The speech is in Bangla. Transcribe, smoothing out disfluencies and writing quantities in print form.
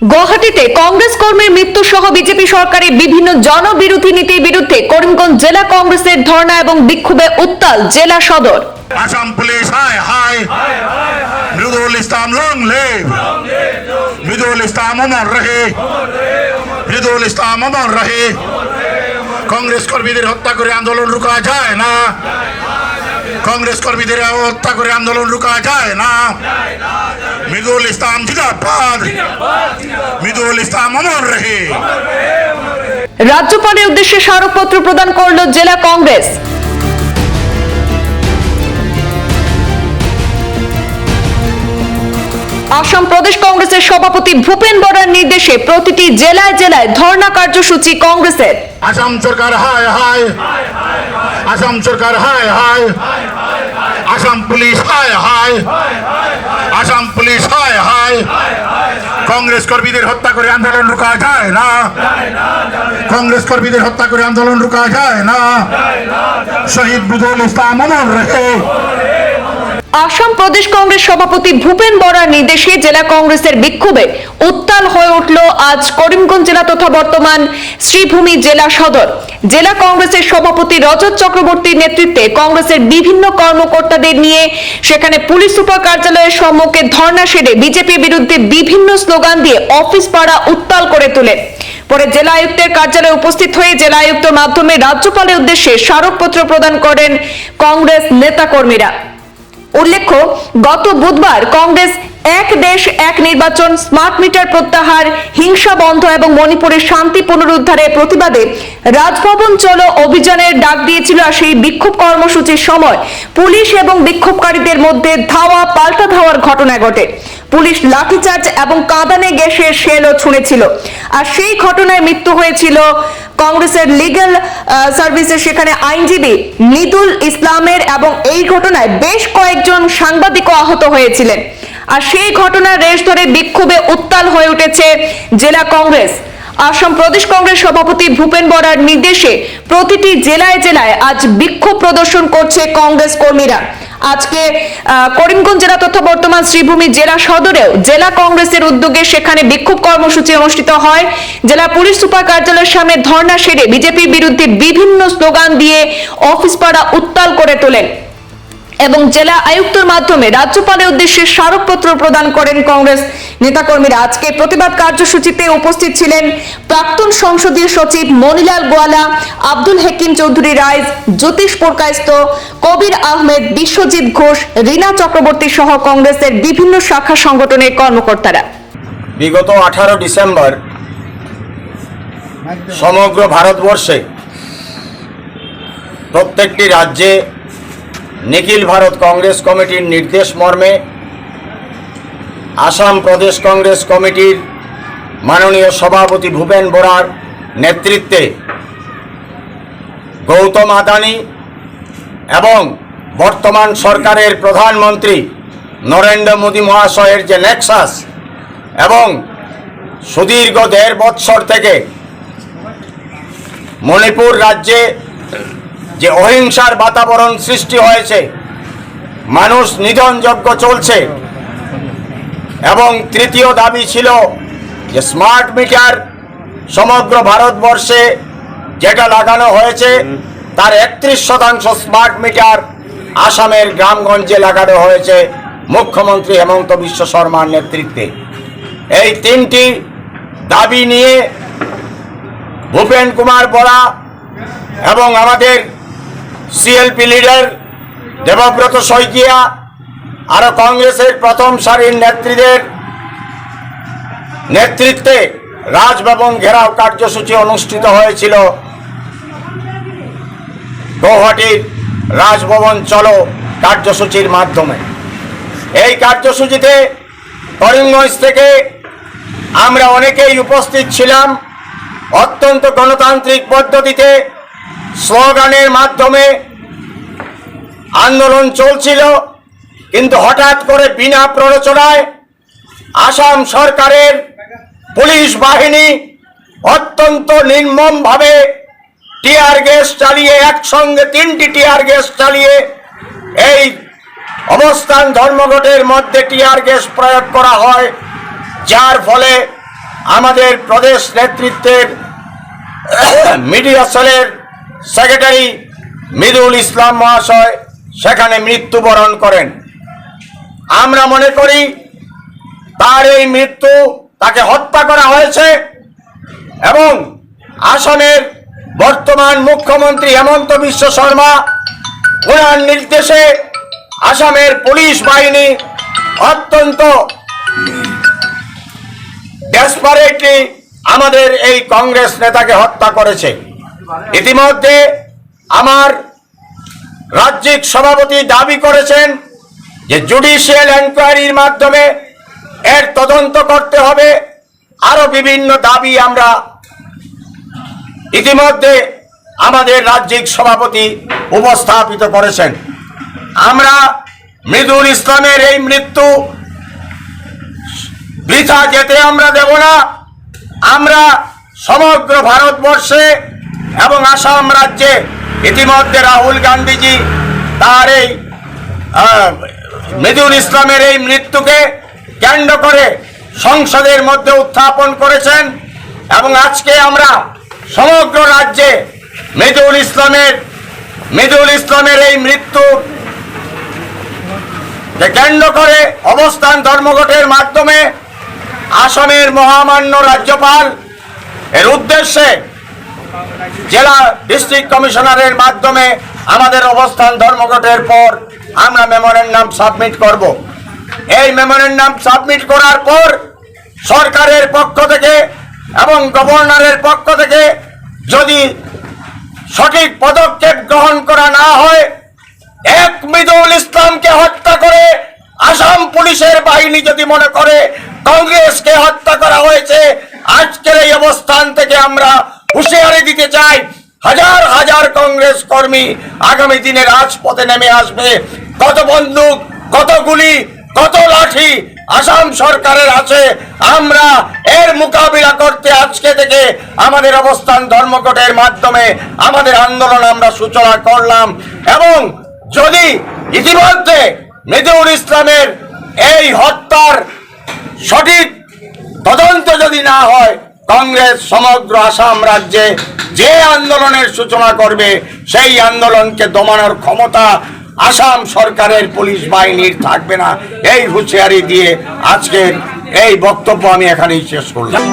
গুয়াহাটিতে কংগ্রেস কর্মীর মৃত্যু সহ বিজেপি সরকারের বিভিন্ন জনবিরোধী নীতির বিরুদ্ধে করিমগঞ্জ জেলা কংগ্রেসের ধর্ণা এবং বিক্ষোভে উত্তাল জেলা সদর। আসাম পুলিশ হাই হাই, মৃদুল ইসলাম লং লিভ, মৃদুল ইসলাম অমর রহে, মৃদুল ইসলাম অমর রহে। কংগ্রেস কর্মীদের হত্যা করে আন্দোলন রুকা যায় না, কংগ্রেস কর্মীদের হত্যা করে আন্দোলন রুকা যায় না। মৃদুল ইসলাম জিন্দাবাদ, মৃদুল ইসলাম অমর রহে। রাজ্যপালের উদ্দেশ্যে স্মারকপত্র প্রদান করল জেলা কংগ্রেস। আসাম প্রদেশ কংগ্রেসের সভাপতি ভূপেন বরার নির্দেশে প্রতিটি জেলায় জেলায় ধর্ণা কার্যসূচি কংগ্রেসের। আসাম সরকার হাই হাই, আসাম সরকার হাই হাই, আসাম পুলিশ হাই হাই, আসাম পুলিশ হাই হাই। কংগ্রেস কর্মীদের হত্যা করে আন্দোলন রুকা যায় না, কংগ্রেস কর্মীদের হত্যা করে আন্দোলন রুকা যায় না। শহীদ মৃদুল ইসলাম অমর রহে। আসাম প্রদেশ কংগ্রেস সভাপতি ভূপেন বরার নির্দেশে জেলা কংগ্রেসের বিক্ষোভে উত্তাল হয়ে উঠল আজ করিমগঞ্জ জেলা তথা বর্তমান শ্রীভূমি জেলা সদর। জেলা কংগ্রেসের সভাপতি রজত চক্রবর্তীর নেতৃত্বে কংগ্রেসের বিভিন্ন কর্মকর্তাদের নিয়ে সেখানে পুলিশ সুপার কার্যালয়ের সম্মুখে ধর্ণা সেরে বিজেপির বিরুদ্ধে বিভিন্ন স্লোগান দিয়ে অফিস পাড়া উত্তাল করে তোলে। পরে জেলা আয়ুক্তের কার্যালয়ে উপস্থিত হয়ে জেলা আয়ুক্তের মাধ্যমে রাজ্যপালের উদ্দেশ্যে স্মারকপত্র প্রদান করেন কংগ্রেস নেতাকর্মীরা। উল্লেখ্য, গত বুধবার কংগ্রেস এক দেশ এক নির্বাচন, স্মার্ট মিটার প্রত্যাহার, হিংসা বন্ধ এবং মণিপুরের শান্তি পুনরুদ্ধারের প্রতিবাদে রাজভবন চলো অভিযানের ডাক দিয়েছিল। আর সেই বিক্ষোভ কর্মসূচির সময় পুলিশ এবং বিক্ষোভকারীদের মধ্যে ধাওয়া পাল্টা ধাওয়ার ঘটনা ঘটে। পুলিশ লাঠিচার্জ এবং কাঁদানে গ্যাসের শেলও ছুঁড়েছিল। আর সেই ঘটনায় মৃত্যু হয়েছিল কংগ্রেসের লিগ্যাল সার্ভিসের সেখানে আইনজীবী মৃদুল ইসলামের এবং এই ঘটনায় বেশ কয়েকজন সাংবাদিকও আহত হয়েছিলেন। আর সেই ঘটনার রেশ ধরে বিক্ষোভে উত্তাল হয়ে উঠেছে জেলা কংগ্রেস। আসাম প্রদেশ কংগ্রেস সভাপতি ভূপেন বরার নির্দেশে প্রতিটি জেলায় জেলায় আজ বিক্ষোভ প্রদর্শন করছে কংগ্রেস কর্মীরা। আজকে করিমগঞ্জ জেলা তথা বর্তমান শ্রীভূমি জেলা সদরেও জেলা কংগ্রেসের উদ্যোগে সেখানে বিক্ষোভ কর্মসূচি অনুষ্ঠিত হয়। জেলা পুলিশ সুপার কার্যালয়ের সামনে ধর্ণা সেরে বিজেপির বিরুদ্ধে বিভিন্ন স্লোগান দিয়ে অফিস পাড়া উত্তাল করে তোলেন এবং জেলা আয়ুক্তর মাধ্যমে রাজ্যপালের উদ্দেশ্যে স্মারকপত্র প্রদান করেন কংগ্রেস নেতাকর্মীরা। আজকে প্রতিবাদ কার্যসূচিতে উপস্থিত ছিলেন প্রাক্তন সংসদীয় সচিব মনিলাল গোয়ালা, আব্দুল হাকিম চৌধুরী রাইজ, জ্যোতিষ পুরকায়স্থ, কবির আহমেদ, বিশ্বজিৎ ঘোষ, রীনা চক্রবর্তী সহ কংগ্রেসের বিভিন্ন শাখা সংগঠনের কর্মকর্তারা। বিগত 18 ডিসেম্বর সমগ্র ভারতবর্ষে প্রত্যেকটি রাজ্যে নিখিল ভারত কংগ্রেস কমিটির নির্দেশ মর্মে আসাম প্রদেশ কংগ্রেস কমিটির মাননীয় সভাপতি ভূপেন বরার নেতৃত্বে গৌতম আদানি এবং বর্তমান সরকারের প্রধানমন্ত্রী নরেন্দ্র মোদী মহাশয়ের যে নেক্সাস এবং সুদীর্ঘ 1.5 বৎসর থেকে মণিপুর রাজ্যে যে অহিংসার বাতাবরণ সৃষ্টি হয়েছে, মানুষ নিধনযজ্ঞ চলছে এবং তৃতীয় দাবি ছিল যে স্মার্ট মিটার সমগ্র ভারতবর্ষে যেটা লাগানো হয়েছে তার 31% স্মার্ট মিটার আসামের গ্রামগঞ্জে লাগানো হয়েছে মুখ্যমন্ত্রী হেমন্ত বিশ্ব শর্মার নেতৃত্বে। এই 3টি দাবি নিয়ে ভূপেন কুমার বরা এবং আমাদের সিএলপি লিডার দেবব্রত শইকিয়া আরো কংগ্রেসের প্রথম সারির নেত্রীদের নেতৃত্বে রাজভবন ঘেরাও কার্যসূচি অনুষ্ঠিত হয়েছিল গুয়াহাটির রাজভবন চলো কার্যসূচির মাধ্যমে। এই কার্যসূচিতে করিমগঞ্জ থেকে আমরা অনেকেই উপস্থিত ছিলাম। অত্যন্ত গণতান্ত্রিক পদ্ধতিতে স্লোগানের মাধ্যমে আন্দোলন চলছিল, কিন্তু হঠাৎ করে বিনা প্ররোচনায় আসাম সরকারের পুলিশ বাহিনী অত্যন্ত নির্মমভাবে টিয়ার গ্যাস চালিয়ে, একসঙ্গে 3টি টিয়ার গ্যাস চালিয়ে এই অবস্থান ধর্মঘটের মধ্যে টিয়ার গ্যাস প্রয়োগ করা হয়, যার ফলে আমাদের প্রদেশ নেতৃত্বের মিডিয়া সেলের সেক্রেটারি মৃদুল ইসলাম মহাশয় সেখানে মৃত্যুবরণ করেন। আমরা মনে করি তার এই মৃত্যু, তাকে হত্যা করা হয়েছে এবং আসামের বর্তমান মুখ্যমন্ত্রী হেমন্ত বিশ্ব শর্মা ওনার নির্দেশে আসামের পুলিশ বাহিনী অত্যন্ত ডেসপারেটলি আমাদের এই কংগ্রেস নেতাকে হত্যা করেছে। ইতিমধ্যে আমার রাজ্যিক সভাপতি দাবি করেছেন যে জুডিশিয়াল এনকোয়ারির মাধ্যমে এর তদন্ত করতে হবে। আরো বিভিন্ন দাবি আমরা ইতিমধ্যে আমাদের রাজ্যিক সভাপতি উপস্থাপিত করেছেন। আমরা মৃদুল ইসলামের এই মৃত্যু বৃথা যেতে আমরা দেব না। আমরা সমগ্র ভারতবর্ষে এবং আসাম রাজ্যে ইতিমধ্যে রাহুল গান্ধীজি তার এই মৃদুল ইসলামের এই মৃত্যুকে কেন্দ্র করে সংসদের মধ্যে উত্থাপন করেছেন এবং আজকে আমরা সমগ্র রাজ্যে মৃদুল ইসলামের এই মৃত্যু কেন্দ্র করে অবস্থান ধর্মঘটের মাধ্যমে আসামের মহামান্য রাজ্যপাল এর উদ্দেশ্যে জেলা ডিস্ট্রিক্ট কমিশনারের মাধ্যমে আমাদের অবস্থান ধর্মঘটের পর আমরা মেমোরেন্ডাম সাবমিট করব। এই মেমোরেন্ডাম সাবমিট করার পর সরকারের পক্ষ থেকে এবং গভর্নরের পক্ষ থেকে যদি সঠিক পদক্ষেপ গ্রহণ করা না হয়, এক মৃদুল ইসলামকে হত্যা করে আসাম পুলিশের বাহিনী যদি মনে করে কংগ্রেসকে হত্যা করা হয়েছে, আজকের এই অবস্থান থেকে আমরা হুঁশিয়ারি দিতে চাই, হাজার হাজার কংগ্রেস কর্মী আগামী দিনে রাজপথে নেমে আসবে। কত বন্দুক, কত গুলি, কত লাঠি আসাম সরকারের আছে, আমরা এর মোকাবিলা করতে আজকে থেকে আমাদের অবস্থান ধর্মঘটের মাধ্যমে আমাদের আন্দোলন আমরা সূচনা করলাম। এবং যদি ইতিমধ্যে মৃদুল ইসলামের এই হত্যার সঠিক তদন্ত যদি না হয়, কংগ্রেস সমগ্র আসাম রাজ্যে যে আন্দোলনের সূচনা করবে সেই আন্দোলনকে দমানোর ক্ষমতা আসাম সরকারের পুলিশ বাহিনীর থাকবে না। এই হুঁশিয়ারি দিয়ে আজকের এই বক্তব্য আমি এখানেই শেষ করলাম।